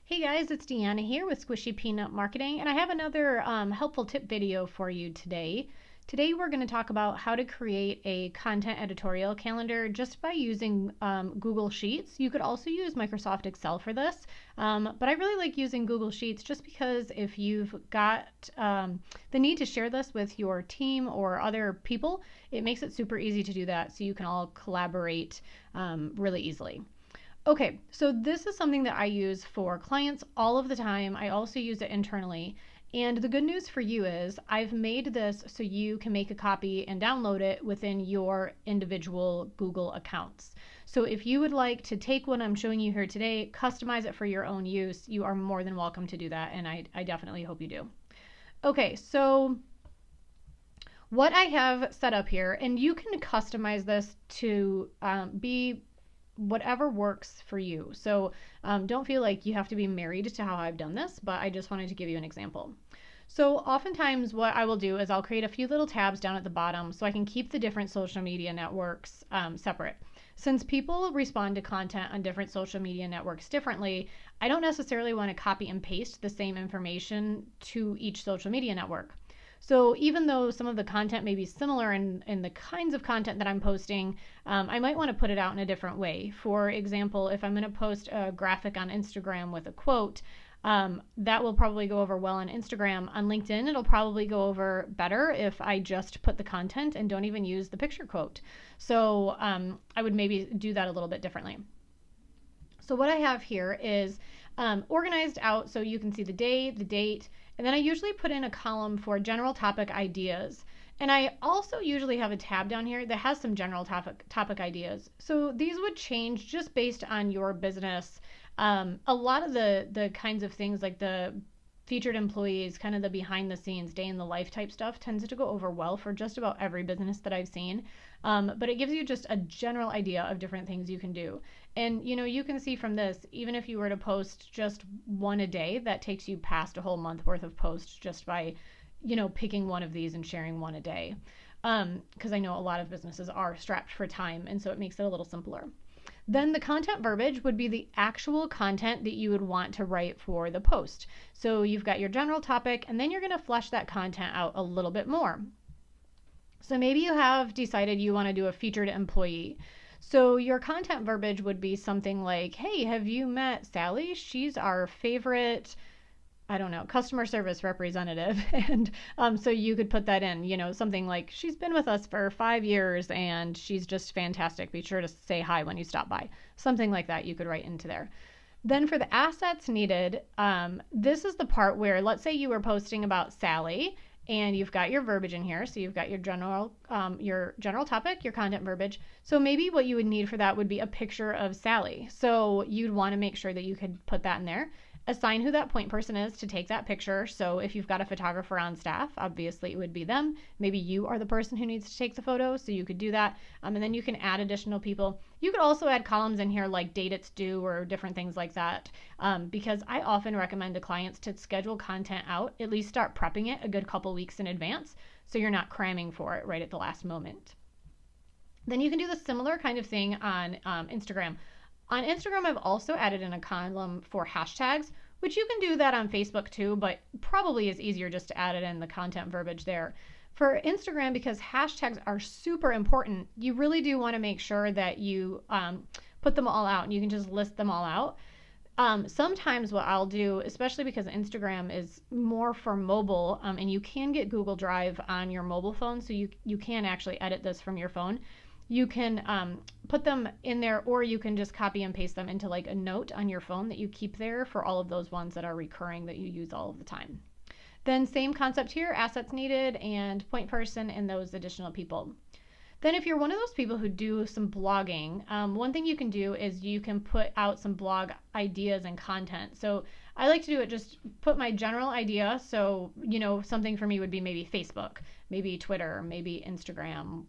Hey guys, it's Deanna here with Squishy Peanut Marketing, and I have another helpful tip video for you today. Today we're going to talk about how to create a content editorial calendar just by using Google Sheets. You could also use Microsoft Excel for this, but I really like using Google Sheets just because if you've got the need to share this with your team or other people, it makes it super easy to do that so you can all collaborate really easily. Okay, so this is something that I use for clients all of the time. I also use it internally. And the good news for you is I've made this so you can make a copy and download it within your individual Google accounts. So if you would like to take what I'm showing you here today, customize it for your own use, you are more than welcome to do that. And I definitely hope you do. Okay, so what I have set up here, and you can customize this to be whatever works for you. So don't feel like you have to be married to how I've done this, but I just wanted to give you an example. So oftentimes what I will do is I'll create a few little tabs down at the bottom so I can keep the different social media networks separate. Since people respond to content on different social media networks differently, I don't necessarily want to copy and paste the same information to each social media network. So even though some of the content may be similar in the kinds of content that I'm posting, I might want to put it out in a different way. For example, if I'm going to post a graphic on Instagram with a quote, that will probably go over well on Instagram. On LinkedIn, it'll probably go over better if I just put the content and don't even use the picture quote. So I would maybe do that a little bit differently. So what I have here is organized out so you can see the day, the date, and then I usually put in a column for general topic ideas. And I also usually have a tab down here that has some general topic ideas. So these would change just based on your business. A lot of the kinds of things like the featured employees, kind of the behind the scenes, day in the life type stuff tends to go over well for just about every business that I've seen. But it gives you just a general idea of different things you can do. And you can see from this, even if you were to post just one a day, that takes you past a whole month worth of posts just by, picking one of these and sharing one a day. Because I know a lot of businesses are strapped for time, and so it makes it a little simpler. Then the content verbiage would be the actual content that you would want to write for the post. So you've got your general topic, and then you're going to flesh that content out a little bit more. So maybe you have decided you want to do a featured employee. So your content verbiage would be something like, hey, have you met Sally? She's our favorite, I don't know, customer service representative. And so you could put that in, something like, she's been with us for 5 years and she's just fantastic. Be sure to say hi when you stop by. Something like that you could write into there. Then for the assets needed, this is the part where, let's say you were posting about Sally and you've got your verbiage in here. So you've got your general topic, your content verbiage. So maybe what you would need for that would be a picture of Sally. So you'd want to make sure that you could put that in there. Assign who that point person is to take that picture. So if you've got a photographer on staff, obviously it would be them. Maybe you are the person who needs to take the photo, so you could do that. And then you can add additional people. You could also add columns in here like date it's due or different things like that. Because I often recommend to clients to schedule content out, at least start prepping it a good couple weeks in advance, so you're not cramming for it right at the last moment. Then you can do the similar kind of thing on Instagram. On Instagram, I've also added in a column for hashtags, which you can do that on Facebook too, but probably is easier just to add it in the content verbiage there. For Instagram, because hashtags are super important, you really do want to make sure that you put them all out and you can just list them all out. Sometimes what I'll do, especially because Instagram is more for mobile, and you can get Google Drive on your mobile phone, so you can actually edit this from your phone. You can put them in there, or you can just copy and paste them into like a note on your phone that you keep there for all of those ones that are recurring that you use all of the time. Then same concept here, assets needed and point person and those additional people. Then if you're one of those people who do some blogging, one thing you can do is you can put out some blog ideas and content. So I like to do it, just put my general idea. So, something for me would be maybe Facebook, maybe Twitter, maybe Instagram,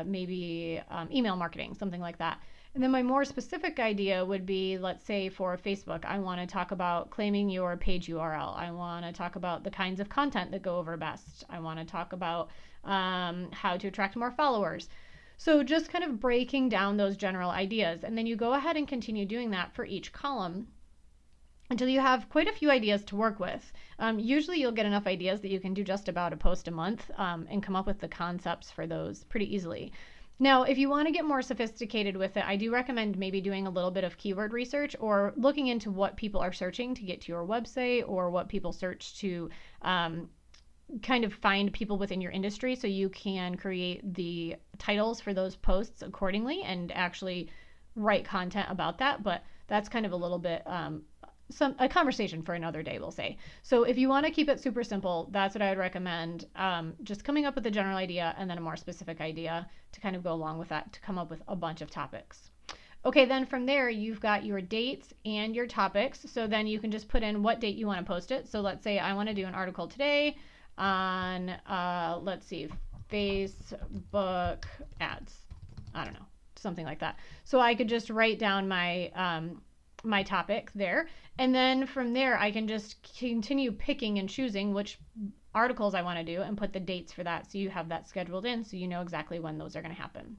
maybe email marketing, something like that. And then my more specific idea would be, let's say for Facebook, I want to talk about claiming your page URL. I want to talk about the kinds of content that go over best. I want to talk about how to attract more followers. So just kind of breaking down those general ideas. And then you go ahead and continue doing that for each column. until you have quite a few ideas to work with. Usually you'll get enough ideas that you can do just about a post a month and come up with the concepts for those pretty easily. Now, if you want to get more sophisticated with it, I do recommend maybe doing a little bit of keyword research or looking into what people are searching to get to your website, or what people search to kind of find people within your industry, so you can create the titles for those posts accordingly and actually write content about that. But that's kind of a little bit a conversation for another day, we'll say. So if you want to keep it super simple, that's what I would recommend. Just coming up with a general idea and then a more specific idea to kind of go along with that to come up with a bunch of topics. Okay, then from there, you've got your dates and your topics. So then you can just put in what date you want to post it. So let's say I want to do an article today on, let's see, Facebook ads. I don't know, something like that. So I could just write down my topic there. And then from there, I can just continue picking and choosing which articles I want to do and put the dates for that. So you have that scheduled in so you know exactly when those are going to happen.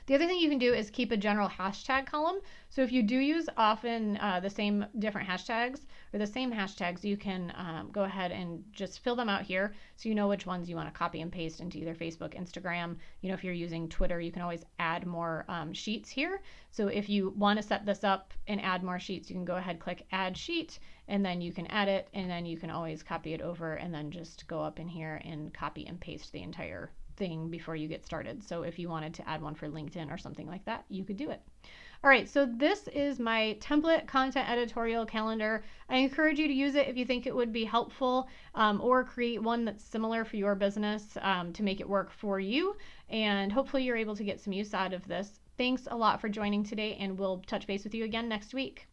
The other thing you can do is keep a general hashtag column. So if you do use often the same different hashtags or the same hashtags, you can go ahead and just fill them out here so you know which ones you want to copy and paste into either Facebook, Instagram. You know, if you're using Twitter, you can always add more sheets here. So if you want to set this up and add more sheets, you can go ahead, click Add Sheet, and then you can add it, and then you can always copy it over and then just go up in here and copy and paste the entire thing before you get started. So if you wanted to add one for LinkedIn or something like that, you could do it. All right, so this is my template content editorial calendar. I encourage you to use it if you think it would be helpful, or create one that's similar for your business to make it work for you. And hopefully you're able to get some use out of this. Thanks a lot for joining today, and we'll touch base with you again next week.